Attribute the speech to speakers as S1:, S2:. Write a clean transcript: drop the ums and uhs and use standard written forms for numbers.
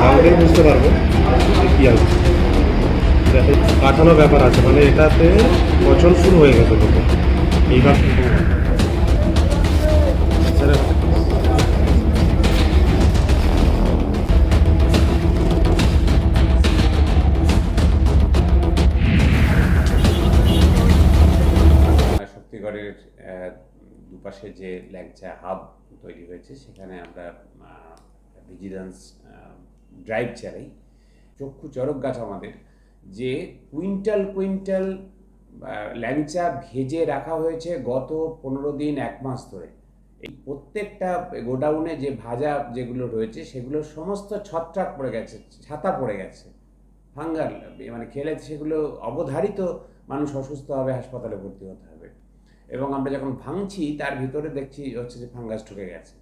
S1: ভাঙলেই বুঝতে পারবো যে কী আছে। দেখো কাঠানো ব্যাপার আছে, মানে এটাতে পচন শুরু হয়ে গেছে লোকে এইবার।
S2: শক্তিগড়ের দুপাশে যে ল্যাংচা হাব তৈরি হয়েছে সেখানে আমরা ভিজিলেন্স ড্রাইভ চালাই। চক্ষু চরক গাছ আমাদের যে কুইন্টাল কুইন্টাল ল্যাংচা ভেজে রাখা হয়েছে গত 15 দিন 1 মাস ধরে। এই প্রত্যেকটা গোডাউনে যে ভাজা যেগুলো রয়েছে সেগুলো সমস্ত ছত্রাক পড়ে গেছে, ছাতা পড়ে গেছে, ফাঙ্গাল, মানে খেলে সেগুলো অবধারিত মানুষ অসুস্থ হবে, হাসপাতালে ভর্তি হতে হবে। এবং আমরা যখন ভাঙছি তার ভিতরে দেখছি হচ্ছে যে ফাঙ্গাস ঢুকে গেছে।